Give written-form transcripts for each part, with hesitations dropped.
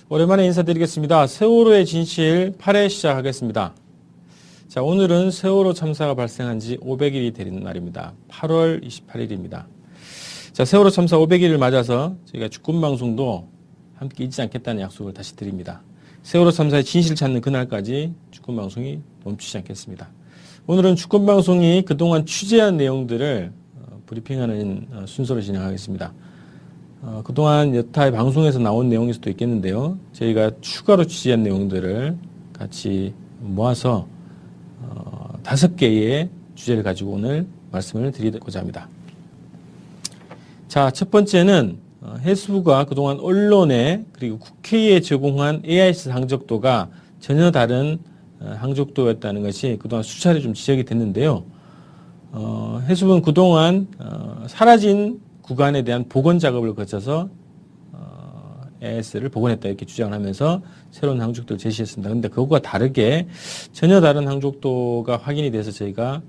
오랜만에 인사드리겠습니다. 세월호의 진실 8회 시작하겠습니다. 자, 오늘은 세월호 참사가 발생한 지 500일이 되는 날입니다. 8월 28일입니다. 자, 세월호 참사 500일을 맞아서 저희가 주권방송도 함께 잊지 않겠다는 약속을 다시 드립니다. 세월호 참사의 진실을 찾는 그날까지 주권방송이 멈추지 않겠습니다. 오늘은 주권방송이 그동안 취재한 내용들을 브리핑하는 순서로 진행하겠습니다. 그동안 여타의 방송에서 나온 내용일 수도 있겠는데요. 저희가 추가로 취재한 내용들을 같이 모아서 5개의 주제를 가지고 오늘 말씀을 드리고자 합니다. 자, 첫 번째는 해수부가 그동안 언론에 그리고 국회에 제공한 AIS 항적도가 전혀 다른 항적도였다는 것이 그동안 수차례 좀 지적이 됐는데요. 해수부는 그동안 사라진 구간에 대한 복원 작업을 거쳐서 AIS를 복원했다 이렇게 주장을 하면서 새로운 항적도를 제시했습니다. 그런데 그것과 다르게 전혀 다른 항적도가 확인이 돼서 저희가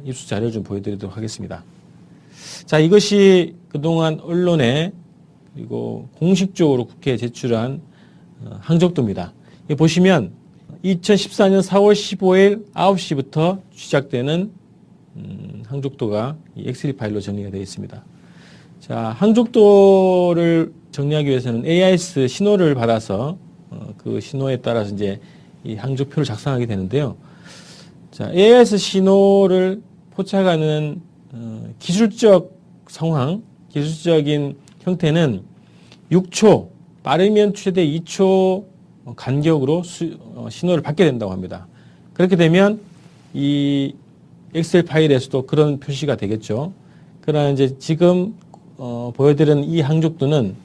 입수 자료를 좀 보여드리도록 하겠습니다. 자, 이것이 그동안 언론에 그리고 공식적으로 국회에 제출한 항적도입니다. 여기 보시면 2014년 4월 15일 9시부터 시작되는 항적도가 이 엑셀 파일로 정리가 되어 있습니다. 자, 항적도를 정리하기 위해서는 AIS 신호를 받아서 그 신호에 따라서 이제 이 항적표를 작성하게 되는데요. 자, AIS 신호를 포착하는 기술적 상황, 기술적인 형태는 6초, 빠르면 최대 2초 간격으로 신호를 받게 된다고 합니다. 그렇게 되면 이 엑셀 파일에서도 그런 표시가 되겠죠. 그러나 이제 지금 보여드리는 이 항적도는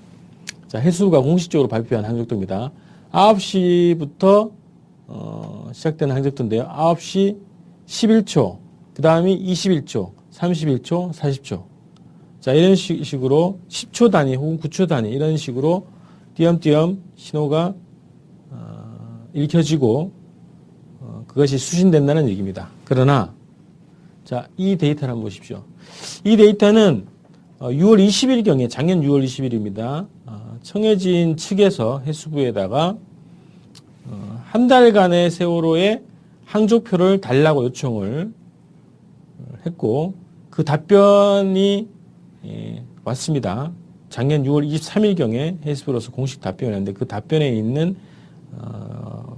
자, 해수부가 공식적으로 발표한 항적도입니다. 9시부터 시작되는 항적도인데요. 9시 11초, 그 다음이 21초, 31초, 40초. 자, 이런 식으로 10초 단위 혹은 9초 단위 이런 식으로 띄엄띄엄 신호가 읽혀지고 그것이 수신된다는 얘기입니다. 그러나 자, 이 데이터를 한번 보십시오. 이 데이터는 6월 20일경에 작년 6월 20일입니다. 청해진 측에서 해수부에다가 한 달간의 세월호의 항적표를 달라고 요청을 했고 그 답변이 왔습니다. 작년 6월 23일경에 해수부로서 공식 답변을 했는데 그 답변에 있는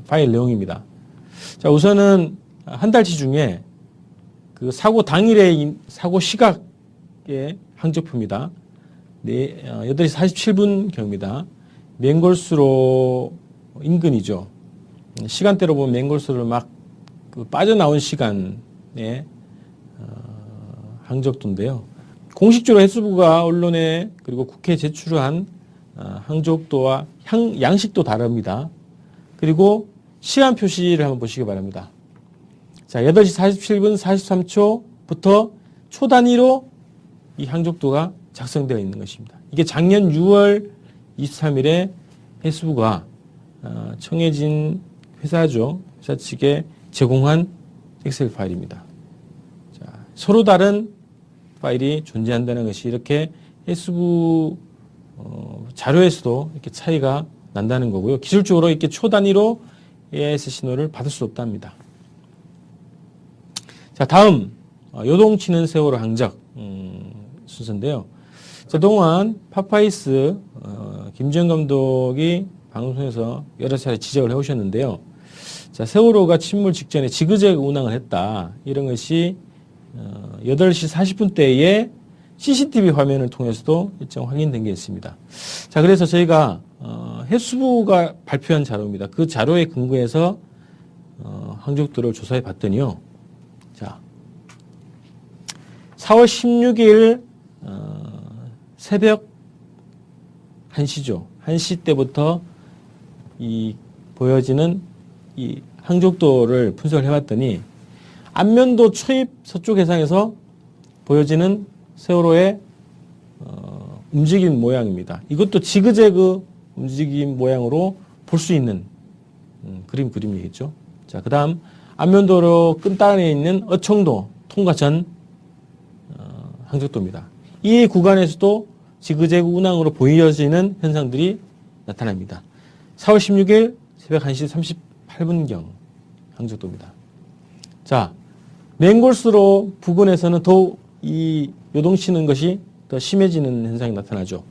파일 내용입니다. 자, 우선은 한 달치 중에 그 사고 당일의 사고 시각의 항적표입니다. 8시 47분경입니다. 맹골수로 인근이죠. 시간대로 보면 맹골수를 막 빠져나온 시간의 항적도인데요. 공식적으로 해수부가 언론에 그리고 국회에 제출한 항적도와 양식도 다릅니다. 그리고 시간 표시를 한번 보시기 바랍니다. 자, 8시 47분 43초부터 초 단위로 이 항적도가 작성되어 있는 것입니다. 이게 작년 6월 23일에 해수부가 청해진 회사죠. 회사 측에 제공한 엑셀 파일입니다. 자, 서로 다른 파일이 존재한다는 것이 이렇게 해수부 자료에서도 이렇게 차이가 난다는 거고요. 기술적으로 이렇게 초 단위로 AIS 신호를 받을 수 없답니다. 자, 다음 요동치는 세월호 항적 순서인데요. 그동안 파파이스 김지영 감독이 방송에서 여러 차례 지적을 해오셨는데요. 자, 세월호가 침몰 직전에 지그재그 운항을 했다. 이런 것이 8시 40분대에 CCTV 화면을 통해서도 일정 확인된 게 있습니다. 자, 그래서 저희가 해수부가 발표한 자료입니다. 그 자료에 근거해서 항적도를 조사해 봤더니요. 자, 4월 16일 새벽 1시죠. 1시 때부터 이 보여지는 이 항적도를 분석을 해봤더니 안면도 초입 서쪽 해상에서 보여지는 세월호의 움직임 모양입니다. 이것도 지그재그 움직임 모양으로 볼 수 있는 그림이겠죠. 자, 그 다음 안면도로 끝단에 있는 어청도 통과 전 항적도입니다. 이 구간에서도 지그재그 운항으로 보여지는 현상들이 나타납니다. 4월 16일 새벽 1시 38분경 항적도입니다. 자, 맹골수로 부근에서는 더욱 이 요동치는 것이 더 심해지는 현상이 나타나죠.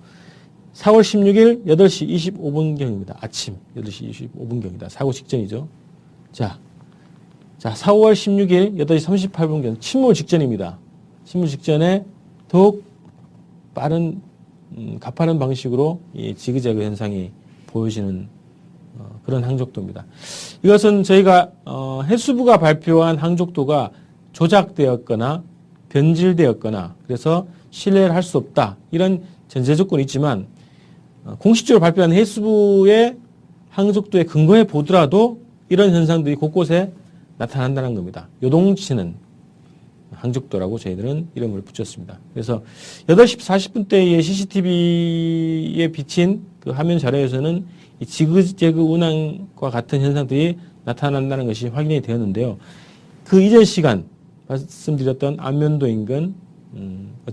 4월 16일 8시 25분경입니다. 아침 8시 25분경이다. 사고 직전이죠. 자, 4월 16일 8시 38분경 침몰 직전입니다. 침몰 직전에 더욱 빠른 가파른 방식으로 이 지그재그 현상이 보여지는 그런 항적도입니다. 이것은 저희가 해수부가 발표한 항적도가 조작되었거나 변질되었거나 그래서 신뢰를 할 수 없다 이런 전제 조건이 있지만 공식적으로 발표한 해수부의 항적도에 근거해 보더라도 이런 현상들이 곳곳에 나타난다는 겁니다. 요동치는 항적도라고 저희들은 이름을 붙였습니다. 그래서 8시 40분대의 CCTV에 비친 그 화면 자료에서는 이 지그재그 운항과 같은 현상들이 나타난다는 것이 확인이 되었는데요. 그 이전 시간 말씀드렸던 안면도 인근,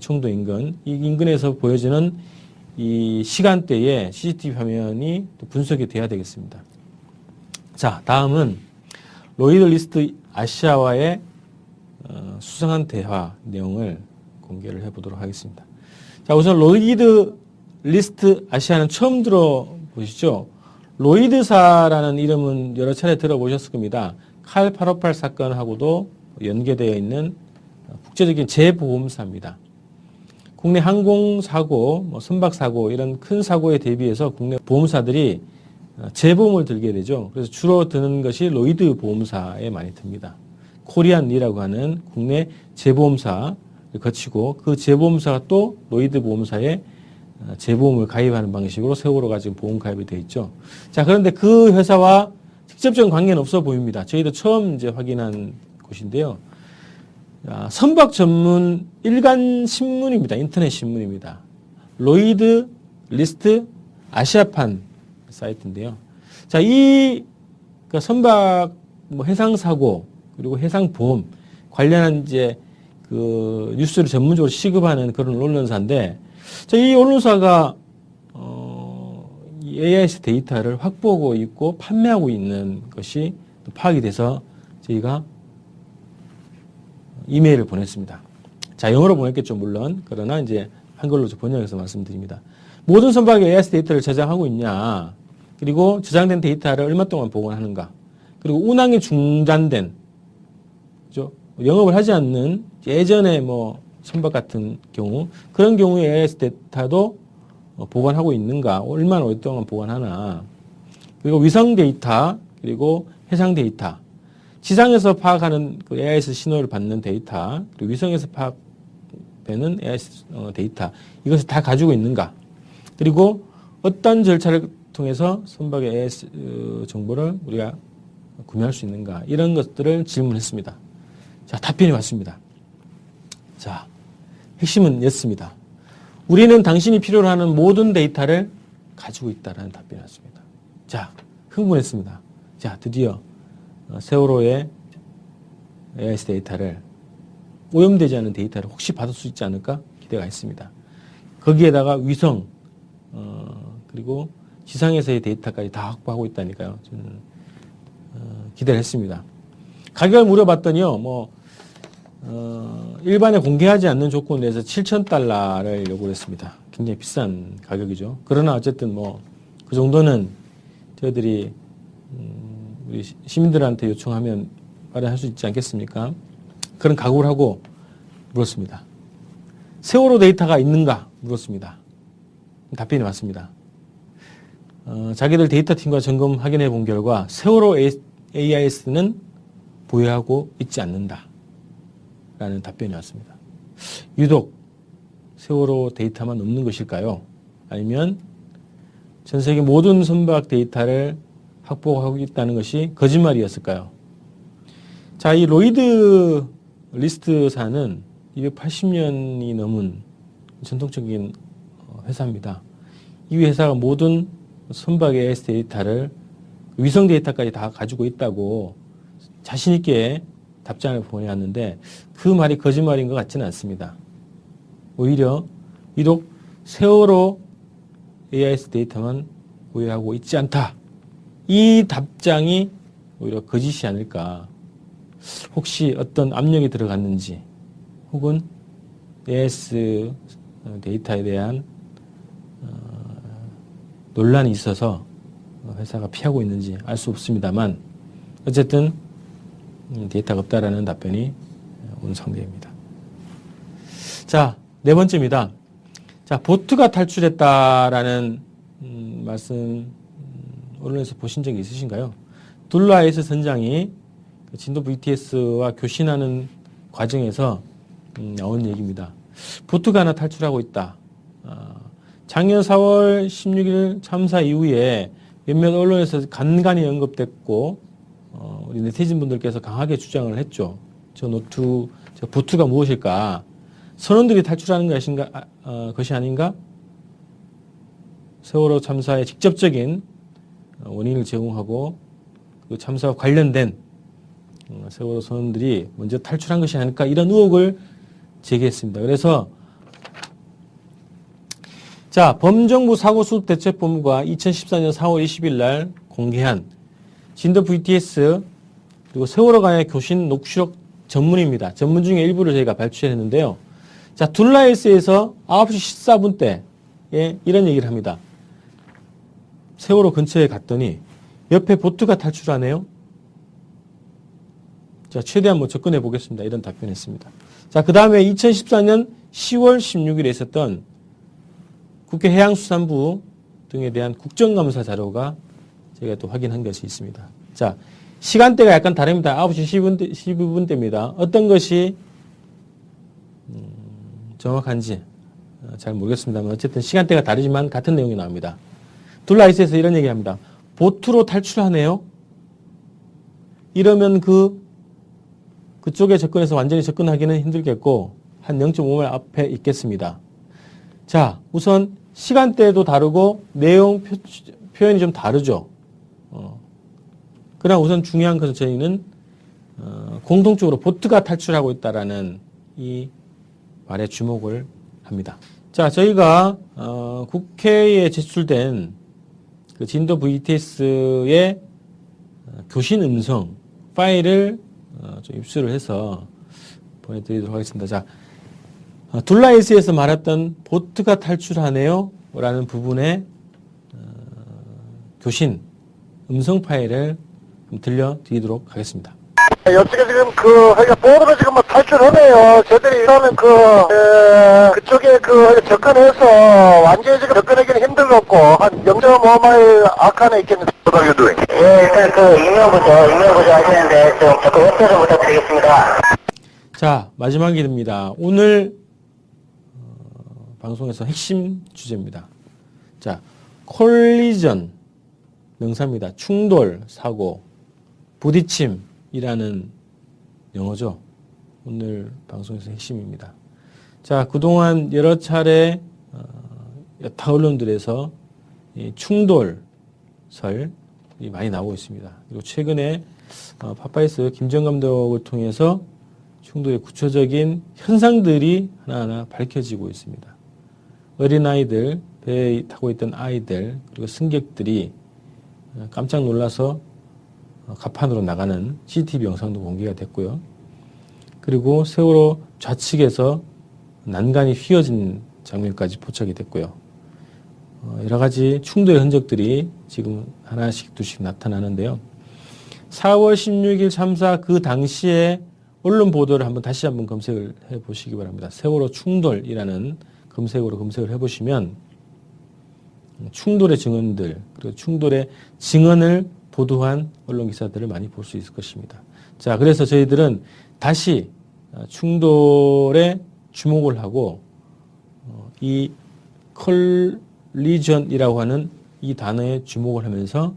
청도 인근, 이 인근에서 보여지는 이 시간대에 CCTV 화면이 또 분석이 돼야 되겠습니다. 자, 다음은 로이드 리스트 아시아와의 수상한 대화 내용을 공개를 해보도록 하겠습니다. 자, 우선 로이드 리스트 아시아는 처음 들어보시죠? 로이드사라는 이름은 여러 차례 들어보셨을 겁니다. 칼 858 사건하고도 연계되어 있는 국제적인 재보험사입니다. 국내 항공사고, 선박사고 이런 큰 사고에 대비해서 국내 보험사들이 재보험을 들게 되죠. 그래서 주로 드는 것이 로이드 보험사에 많이 듭니다. 코리안리라고 하는 국내 재보험사를 거치고 그 재보험사가 또 로이드 보험사에 재보험을 가입하는 방식으로 세월호가 지금 보험 가입이 되어 있죠. 자, 그런데 그 회사와 직접적인 관계는 없어 보입니다. 저희도 처음 이제 확인한 곳인데요. 선박 전문 일간 신문입니다. 인터넷 신문입니다. 로이드 리스트 아시아판 사이트인데요. 자, 이 선박 해상 사고 그리고 해상 보험 관련한 이제 그 뉴스를 전문적으로 취급하는 그런 언론사인데, 자, 이 언론사가 이 AIS 데이터를 확보하고 있고 판매하고 있는 것이 파악이 돼서 저희가 이메일을 보냈습니다. 자, 영어로 보냈겠죠, 물론. 그러나 이제 한글로 번역해서 말씀드립니다. 모든 선박이 AIS 데이터를 저장하고 있냐, 그리고 저장된 데이터를 얼마 동안 보관하는가, 그리고 운항이 중단된, 그죠? 영업을 하지 않는 예전에 선박 같은 경우, 그런 경우에 AIS 데이터도 보관하고 있는가, 얼마나 오랫동안 보관하나, 그리고 위성 데이터, 그리고 해상 데이터, 지상에서 파악하는 그 AIS 신호를 받는 데이터, 그리고 위성에서 파악되는 AIS 데이터, 이것을 다 가지고 있는가, 그리고 어떤 절차를 통해서 선박의 AIS 정보를 우리가 구매할 수 있는가, 이런 것들을 질문했습니다. 자, 답변이 왔습니다. 자, 핵심은 였습니다. 우리는 당신이 필요로 하는 모든 데이터를 가지고 있다라는 답변이 왔습니다. 자, 흥분했습니다. 자, 드디어 세월호의 AIS 데이터를, 오염되지 않은 데이터를 혹시 받을 수 있지 않을까 기대가 있습니다. 거기에다가 위성, 그리고 지상에서의 데이터까지 다 확보하고 있다니까요. 저는 기대를 했습니다. 가격을 물어봤더니요, 일반에 공개하지 않는 조건 내에서 $7,000를 요구를 했습니다. 굉장히 비싼 가격이죠. 그러나 어쨌든 그 정도는 저희들이 우리 시민들한테 요청하면 마련할 수 있지 않겠습니까? 그런 각오를 하고 물었습니다. 세월호 데이터가 있는가 물었습니다. 답변이 왔습니다. 자기들 데이터 팀과 점검 확인해 본 결과 세월호 AIS는 보유하고 있지 않는다 라는 답변이 왔습니다. 유독 세월호 데이터만 없는 것일까요? 아니면 전 세계 모든 선박 데이터를 확보하고 있다는 것이 거짓말이었을까요? 자, 이 로이드 리스트사는 280년이 넘은 전통적인 회사입니다. 이 회사가 모든 선박의 AIS 데이터를, 위성 데이터까지 다 가지고 있다고 자신 있게 답장을 보내왔는데 그 말이 거짓말인 것 같지는 않습니다. 오히려 유독 세월호 AIS 데이터만 보유하고 있지 않다 이 답장이 오히려 거짓이 아닐까. 혹시 어떤 압력이 들어갔는지 혹은 AS 데이터에 대한 논란이 있어서 회사가 피하고 있는지 알 수 없습니다만 어쨌든 데이터가 없다라는 답변이 온 상태입니다. 자, 네 번째입니다. 자, 보트가 탈출했다라는 말씀 언론에서 보신 적이 있으신가요? 둘라이스 선장이 진도 VTS와 교신하는 과정에서 나온 얘기입니다. 보트가 하나 탈출하고 있다. 작년 4월 16일 참사 이후에 몇몇 언론에서 간간히 언급됐고 우리 네티즌 분들께서 강하게 주장을 했죠. 저 보트가 무엇일까? 선원들이 탈출하는 것이 아닌가? 세월호 참사의 직접적인 원인을 제공하고 그 참사와 관련된 세월호 선원들이 먼저 탈출한 것이 아닐까? 이런 의혹을 제기했습니다. 그래서 자, 범정부 사고수습대책본부가 2014년 4월 20일 날 공개한 진도 VTS 그리고 세월호 간의 교신 녹취록 전문입니다. 전문 중에 일부를 저희가 발췌했는데요. 자, 둘라이스에서 9시 14분 때에 이런 얘기를 합니다. 세월호 근처에 갔더니 옆에 보트가 탈출하네요. 자, 최대한 접근해 보겠습니다. 이런 답변했습니다. 자, 그 다음에 2014년 10월 16일에 있었던 국회 해양수산부 등에 대한 국정감사 자료가 저희가 또 확인한 것이 있습니다. 자, 시간대가 약간 다릅니다. 9시 12분대입니다. 어떤 것이 정확한지 잘 모르겠습니다만 어쨌든 시간대가 다르지만 같은 내용이 나옵니다. 둘라이스에서 이런 얘기합니다. 보트로 탈출하네요. 이러면 그쪽에 접근해서 완전히 접근하기는 힘들겠고 한 0.5말 앞에 있겠습니다. 자, 우선 시간대도 다르고 내용 표현이 좀 다르죠. 그러나 우선 중요한 것은 저희는 공통적으로 보트가 탈출하고 있다라는 이 말에 주목을 합니다. 자, 저희가 국회에 제출된 그 진도 VTS의 교신 음성 파일을 좀 입수를 해서 보내드리도록 하겠습니다. 자, 둘라이스에서 말했던 보트가 탈출하네요 라는 부분의 교신 음성 파일을 좀 들려드리도록 하겠습니다. 이쪽에 지금 보트가 지금 탈출하네요. 저희들이 이러면 그쪽에 접근해서 완전히 지금 접근하기는 힘들었고, 한 0.5마일 앞칸에 있겠는데. What are you doing? 예, 일단 임명부터 하시는데 좀 접근 협조 좀 부탁드리겠습니다. 자, 마지막이 됩니다. 오늘 방송에서 핵심 주제입니다. 자, 콜리전 명사입니다. 충돌, 사고, 부딪힘이라는 영어죠. 오늘 방송에서 핵심입니다. 자, 그동안 여러 차례 여타 언론들에서 이 충돌설이 많이 나오고 있습니다. 그리고 최근에 파파이스 김정 감독을 통해서 충돌의 구체적인 현상들이 하나하나 밝혀지고 있습니다. 어린아이들, 배에 타고 있던 아이들, 그리고 승객들이 깜짝 놀라서 갑판으로 나가는 CCTV 영상도 공개가 됐고요. 그리고 세월호 좌측에서 난간이 휘어진 장면까지 포착이 됐고요. 여러 가지 충돌의 흔적들이 지금 하나씩 둘씩 나타나는데요. 4월 16일 참사 그 당시에 언론 보도를 다시 한번 검색을 해보시기 바랍니다. 세월호 충돌이라는 검색어로 검색을 해보시면 충돌의 증언들, 그리고 충돌의 증언을 보도한 언론 기사들을 많이 볼 수 있을 것입니다. 자, 그래서 저희들은 다시 충돌에 주목을 하고 이 컬리전이라고 하는 이 단어에 주목을 하면서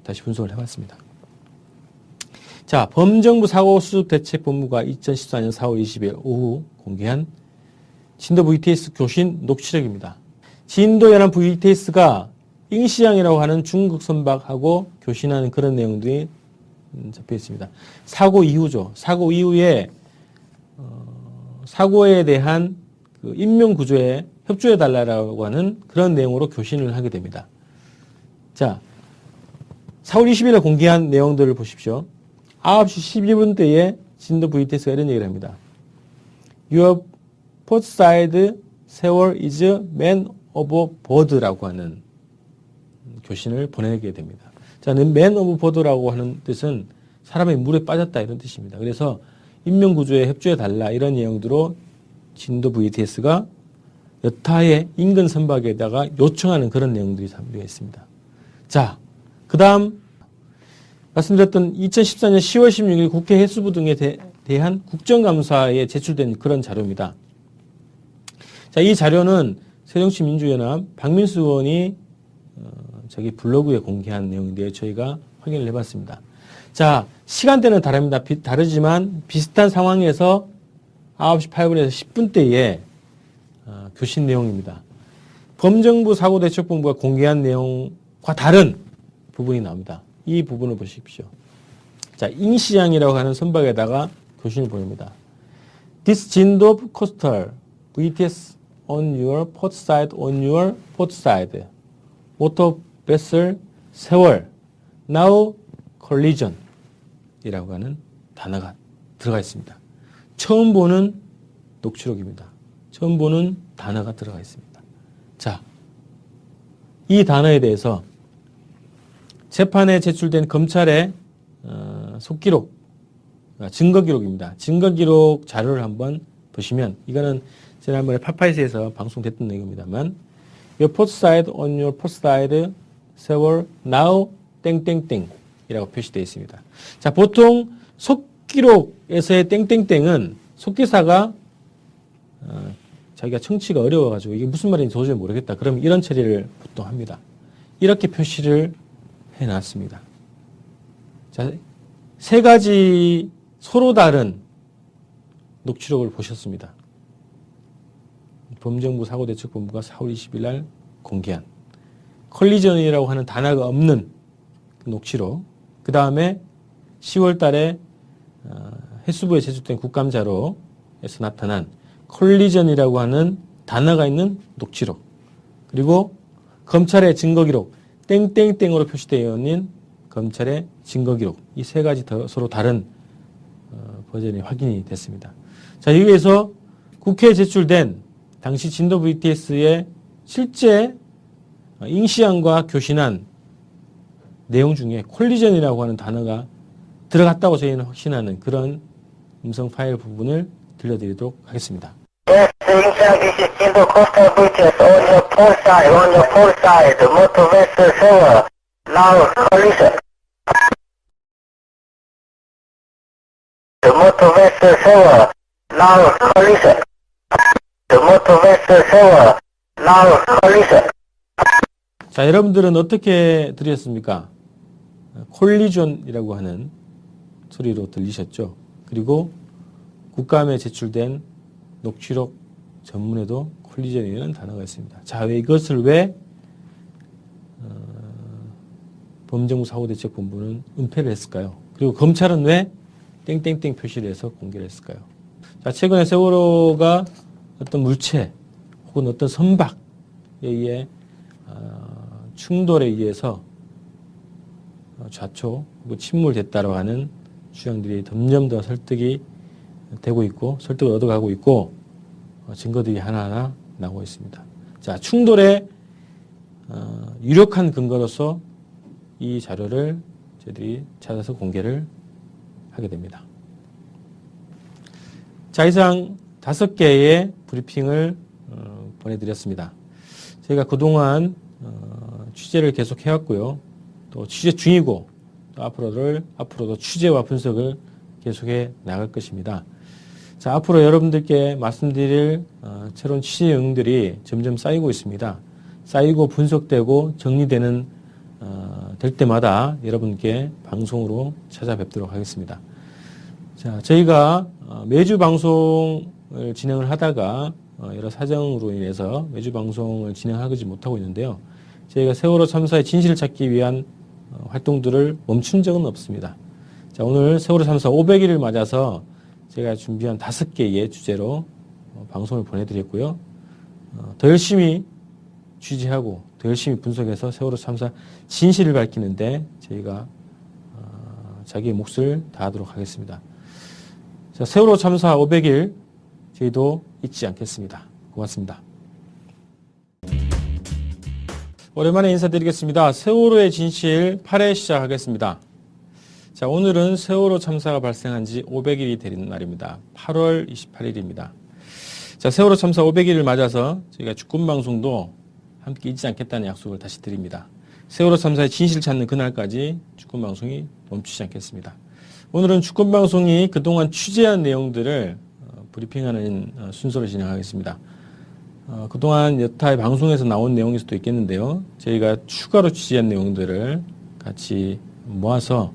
다시 분석을 해봤습니다. 자, 범정부 사고수습대책본부가 2014년 4월 20일 오후 공개한 진도 VTS 교신 녹취록입니다. 진도 연안 VTS가 잉시양이라고 하는 중국 선박하고 교신하는 그런 내용들이 잡혀 있습니다. 사고 이후죠. 사고 이후에 사고에 대한 그 인명 구조에 협조해 달라고 하는 그런 내용으로 교신을 하게 됩니다. 자, 4월 20일에 공개한 내용들을 보십시오. 9시 12분대에 진도 VTS가 이런 얘기를 합니다. Your port side 세월 is man overboard라고 하는 교신을 보내게 됩니다. 자, man overboard라고 하는 뜻은 사람이 물에 빠졌다 이런 뜻입니다. 그래서 인명구조에 협조해달라 이런 내용으로 진도 VTS가 여타의 인근 선박에다가 요청하는 그런 내용들이 담겨 있습니다. 자, 그 다음 말씀드렸던 2014년 10월 16일 국회 해수부 등에 대한 국정감사에 제출된 그런 자료입니다. 자, 이 자료는 새정치민주연합 박민수 의원이 자기 블로그에 공개한 내용인데요. 저희가 확인을 해봤습니다. 자, 시간대는 다릅니다. 다르지만 비슷한 상황에서 9시 8분에서 10분대에 교신 내용입니다. 범정부 사고대책본부가 공개한 내용과 다른 부분이 나옵니다. 이 부분을 보십시오. 자, 잉시양이라고 하는 선박에다가 교신을 보냅니다. This Jindop coastal VTS on your port side, on your port side. Motor vessel 세월. Now collision. 이라고 하는 단어가 들어가 있습니다. 처음 보는 녹취록입니다. 처음 보는 단어가 들어가 있습니다. 자, 이 단어에 대해서 재판에 제출된 검찰의 속기록, 증거기록입니다. 증거기록 자료를 한번 보시면 이거는 지난번에 파파이스에서 방송됐던 내용입니다만 Your port side on your port side 세월 now 땡땡땡 이라고 표시되어 있습니다. 자, 보통 속기록에서의 땡땡땡은 속기사가 자기가 청취가 어려워가지고 이게 무슨 말인지 도저히 모르겠다. 그럼 이런 처리를 보통 합니다. 이렇게 표시를 해놨습니다. 자, 세 가지 서로 다른 녹취록을 보셨습니다. 범정부 사고대책본부가 4월 20일 날 공개한 컬리전이라고 하는 단어가 없는 녹취록, 그 다음에 10월 달에 해수부에 제출된 국감자료에서 나타난 컬리전이라고 하는 단어가 있는 녹취록, 그리고 검찰의 증거기록, 땡땡땡으로 표시되어 있는 검찰의 증거기록, 이 세 가지 서로 다른 버전이 확인이 됐습니다. 자, 여기에서 국회에 제출된 당시 진도 VTS의 실제 잉시안과 교신한 내용 중에 콜리전이라고 하는 단어가 들어갔다고 저희는 확신하는 그런 음성 파일 부분을 들려드리도록 하겠습니다. Yes, this is Jindo Coastal VTS on your port side, motor vessel sewer, now collision. The motor vessel sewer, now collision. The motor vessel sewer, now collision. 자, 여러분들은 어떻게 들으셨습니까? 콜리전이라고 하는 소리로 들리셨죠? 그리고 국감에 제출된 녹취록 전문에도 콜리전이라는 단어가 있습니다. 자, 왜 이것을 왜 범정부 사고대책본부는 은폐를 했을까요? 그리고 검찰은 왜 땡땡땡 표시를 해서 공개를 했을까요? 자, 최근에 세월호가 어떤 물체 혹은 어떤 선박에 의해 충돌에 의해서 좌초 혹은 침몰됐다고 하는 주장들이 점점 더 설득이 되고 있고 설득을 얻어가고 있고 증거들이 하나하나 나오고 있습니다. 자, 충돌의 유력한 근거로서 이 자료를 저희들이 찾아서 공개를 하게 됩니다. 자, 이상 5개의 브리핑을 보내드렸습니다. 저희가 그동안 취재를 계속 해왔고요. 또 취재 중이고 또 앞으로도 취재와 분석을 계속해 나갈 것입니다. 자, 앞으로 여러분들께 말씀드릴 새로운 취재 내용들이 점점 쌓이고 있습니다. 쌓이고 분석되고 정리되는 될 때마다 여러분께 방송으로 찾아뵙도록 하겠습니다. 자, 저희가 매주 방송을 진행을 하다가 여러 사정으로 인해서 매주 방송을 진행하지 못하고 있는데요. 저희가 세월호 참사의 진실을 찾기 위한 활동들을 멈춘 적은 없습니다. 자, 오늘 세월호 참사 500일을 맞아서 제가 준비한 5개의 주제로 방송을 보내드렸고요. 더 열심히 취재하고 더 열심히 분석해서 세월호 참사 진실을 밝히는데 저희가 자기의 몫을 다하도록 하겠습니다. 자, 세월호 참사 500일 저희도 잊지 않겠습니다. 고맙습니다. 오랜만에 인사드리겠습니다. 세월호의 진실 8회 시작하겠습니다. 자, 오늘은 세월호 참사가 발생한 지 500일이 되는 날입니다. 8월 28일입니다. 자, 세월호 참사 500일을 맞아서 저희가 주권방송도 함께 잊지 않겠다는 약속을 다시 드립니다. 세월호 참사의 진실을 찾는 그날까지 주권방송이 멈추지 않겠습니다. 오늘은 주권방송이 그동안 취재한 내용들을 브리핑하는 순서로 진행하겠습니다. 그동안 여타의 방송에서 나온 내용일 수도 있겠는데요. 저희가 추가로 취재한 내용들을 같이 모아서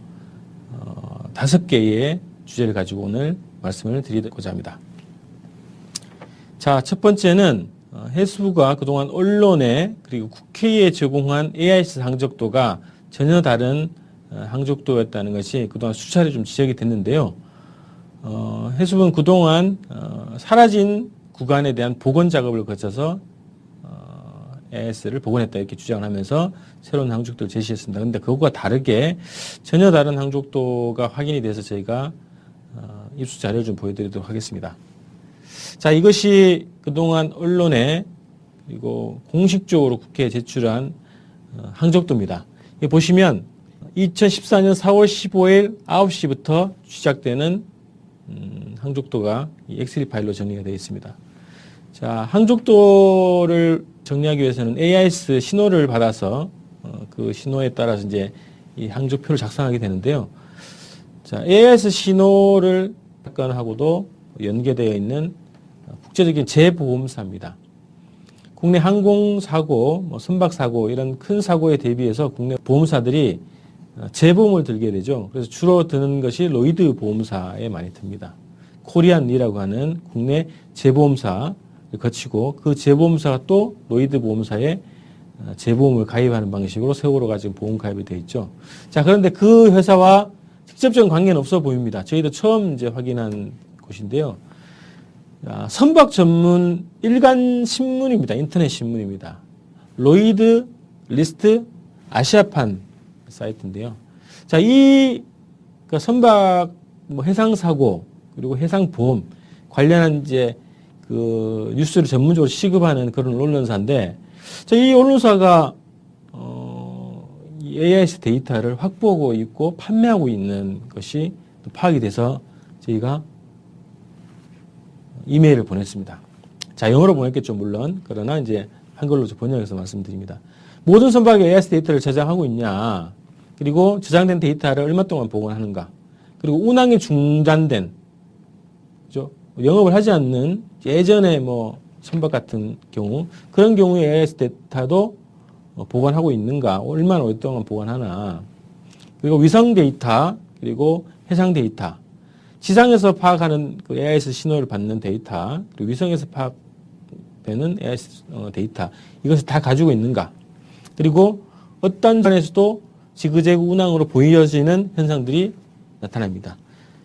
5개의 주제를 가지고 오늘 말씀을 드리고자 합니다. 자, 첫 번째는 해수부가 그동안 언론에 그리고 국회에 제공한 AIS 항적도가 전혀 다른 항적도였다는 것이 그동안 수차례 좀 지적이 됐는데요. 해수부는 그동안 사라진 구간에 대한 복원 작업을 거쳐서 AIS를 복원했다 이렇게 주장을 하면서 새로운 항적도를 제시했습니다. 그런데 그것과 다르게 전혀 다른 항적도가 확인이 돼서 저희가 입수 자료를 좀 보여드리도록 하겠습니다. 자, 이것이 그동안 언론에 그리고 공식적으로 국회에 제출한 항적도입니다. 여기 보시면 2014년 4월 15일 9시부터 시작되는 항적도가 이 엑셀 파일로 정리가 되어 있습니다. 자, 항적도를 정리하기 위해서는 AIS 신호를 받아서 그 신호에 따라서 이제 이 항적표를 작성하게 되는데요. 자, AIS 신호를 사건하고도 연계되어 있는 국제적인 재보험사입니다. 국내 항공사고, 선박사고 이런 큰 사고에 대비해서 국내 보험사들이 재보험을 들게 되죠. 그래서 주로 드는 것이 로이드 보험사에 많이 듭니다. 코리안리라고 하는 국내 재보험사를 거치고 그 재보험사가 또 로이드 보험사에 재보험을 가입하는 방식으로 세월호가 지금 보험 가입이 되어 있죠. 자, 그런데 그 회사와 직접적인 관계는 없어 보입니다. 저희도 처음 이제 확인한 곳인데요. 선박 전문 일간 신문입니다. 인터넷 신문입니다. 로이드 리스트 아시아판 사이트인데요. 자, 이 선박 해상 사고 그리고 해상 보험 관련한 이제 그 뉴스를 전문적으로 취급하는 그런 언론사인데, 자, 이 언론사가 이 AIS 데이터를 확보하고 있고 판매하고 있는 것이 파악이 돼서 저희가 이메일을 보냈습니다. 자, 영어로 보냈겠죠, 물론. 그러나 이제 한글로 번역해서 말씀드립니다. 모든 선박이 AIS 데이터를 저장하고 있냐, 그리고 저장된 데이터를 얼마 동안 보관하는가, 그리고 운항이 중단된, 그죠? 영업을 하지 않는 예전에 선박 같은 경우, 그런 경우에 AIS 데이터도 보관하고 있는가, 얼마나 오랫동안 보관하나, 그리고 위성 데이터, 그리고 해상 데이터, 지상에서 파악하는 그 AIS 신호를 받는 데이터, 그리고 위성에서 파악되는 AIS 데이터, 이것을 다 가지고 있는가, 그리고 어떤 전에서도 지그재그 운항으로 보여지는 현상들이 나타납니다.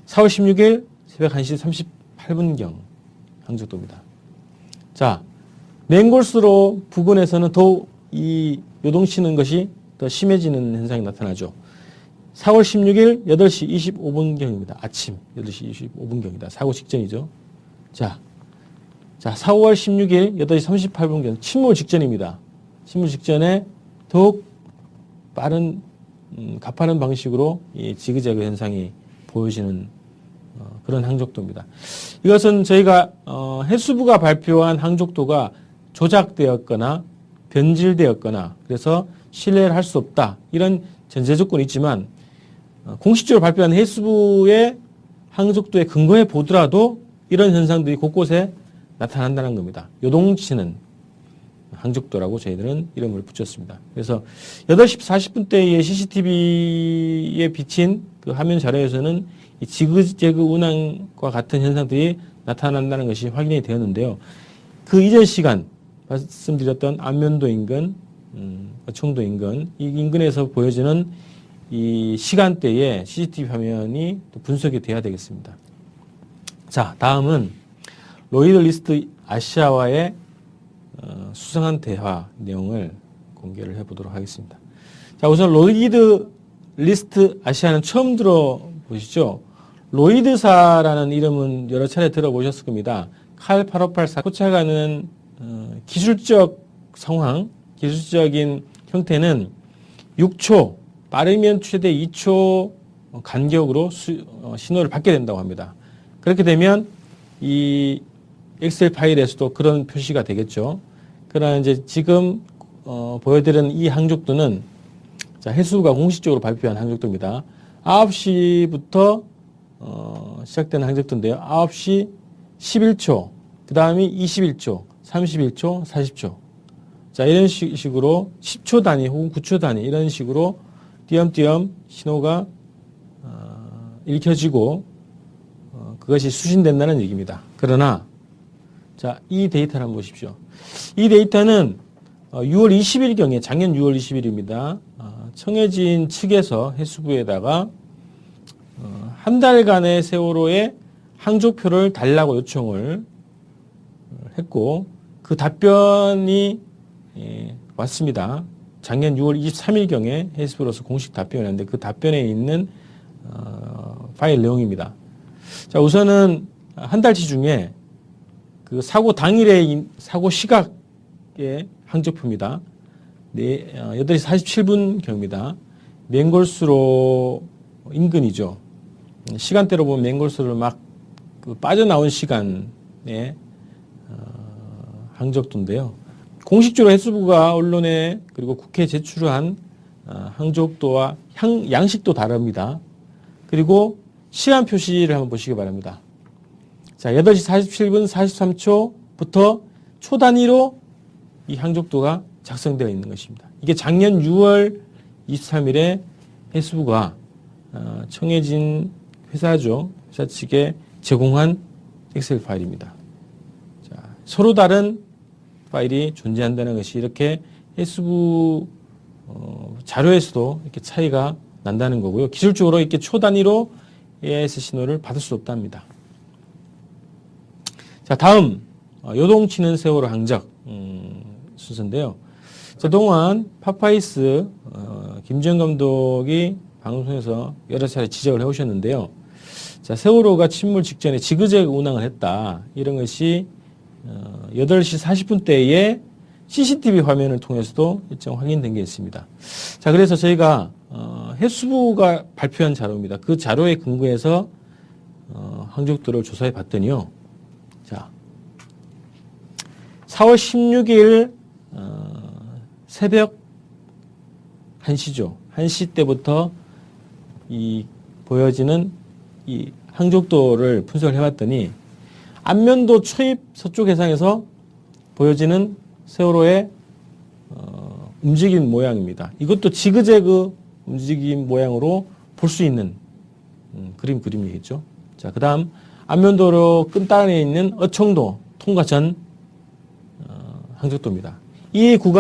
4월 16일 새벽 1시 38분경 항적도입니다. 자, 맨골수로 부근에서는 더욱 이 요동치는 것이 더 심해지는 현상이 나타나죠. 4월 16일 8시 25분경입니다. 아침 8시 25분경이다. 사고 직전이죠. 자, 4월 16일 8시 38분경 침몰 직전입니다. 침몰 직전에 더욱 빠른 가파른 방식으로 이 지그재그 현상이 보여지는 그런 항적도입니다. 이것은 저희가 해수부가 발표한 항적도가 조작되었거나 변질되었거나 그래서 신뢰를 할 수 없다, 이런 전제 조건이 있지만 공식적으로 발표한 해수부의 항적도에 근거해 보더라도 이런 현상들이 곳곳에 나타난다는 겁니다. 요동치는 항적도라고 저희들은 이름을 붙였습니다. 그래서 8시 40분대의 CCTV에 비친 그 화면 자료에서는 이 지그재그 운항과 같은 현상들이 나타난다는 것이 확인이 되었는데요. 그 이전 시간 말씀드렸던 안면도 인근, 청도 인근, 이 인근에서 보여지는 이 시간대에 CCTV 화면이 또 분석이 돼야 되겠습니다. 자, 다음은 로이드 리스트 아시아와의 수상한 대화 내용을 공개를 해보도록 하겠습니다. 자, 우선 로이드 리스트 아시아는 처음 들어보시죠? 로이드사라는 이름은 여러 차례 들어보셨을 겁니다. 칼 8584 쫓아가는 기술적 상황, 기술적인 형태는 6초, 빠르면 최대 2초 간격으로 신호를 받게 된다고 합니다. 그렇게 되면 이 엑셀 파일에서도 그런 표시가 되겠죠. 그러나 이제 지금 보여드리는 이 항족도는 자, 해수부가 공식적으로 발표한 항족도입니다. 9시부터 시작되는 항족도인데요. 9시 11초, 그 다음이 21초, 31초, 40초. 자, 이런 식으로 10초 단위 혹은 9초 단위 이런 식으로 띄엄띄엄 신호가 읽혀지고 그것이 수신된다는 얘기입니다. 그러나 자, 이 데이터를 한번 보십시오. 이 데이터는 6월 20일경에 작년 6월 20일입니다. 청해진 측에서 해수부에다가 한 달간의 세월호의 항족표를 달라고 요청을 했고 그 답변이 왔습니다. 작년 6월 23일경에 해수부로서 공식 답변을 했는데 그 답변에 있는 파일 내용입니다. 자, 우선은 한 달치 중에 그 사고 당일의 사고 시각의 항적표입니다. 8시 47분경입니다. 맹골수로 인근이죠. 시간대로 보면 맹골수를 막 그 빠져나온 시간의 항적도인데요. 공식적으로 해수부가 언론에 그리고 국회에 제출한 항적도와 양식도 다릅니다. 그리고 시간 표시를 한번 보시기 바랍니다. 자, 8시 47분 43초부터 초 단위로 이 항적도가 작성되어 있는 것입니다. 이게 작년 6월 23일에 해수부가 청해진 회사죠. 회사 측에 제공한 엑셀 파일입니다. 자, 서로 다른 파일이 존재한다는 것이 이렇게 해수부 자료에서도 이렇게 차이가 난다는 거고요. 기술적으로 이렇게 초 단위로 AIS 신호를 받을 수 없답니다. 자, 다음 요동치는 세월호 항적 순서인데요. 그동안 파파이스 김지영 감독이 방송에서 여러 차례 지적을 해오셨는데요. 자, 세월호가 침몰 직전에 지그재그 운항을 했다. 이런 것이 8시 40분대에 CCTV 화면을 통해서도 일정 확인된 게 있습니다. 자, 그래서 저희가 해수부가 발표한 자료입니다. 그 자료에 근거해서 항적도를 조사해 봤더니요. 자, 4월 16일 새벽 1시죠. 1시 때부터 이 보여지는 이 항적도를 분석을 해봤더니 안면도 초입 서쪽 해상에서 보여지는 세월호의 움직임 모양입니다. 이것도 지그재그 움직임 모양으로 볼 수 있는 그림이겠죠. 자, 그 다음 안면도로 끝단에 있는 어청도 통과 전 항적도입니다. 이 구간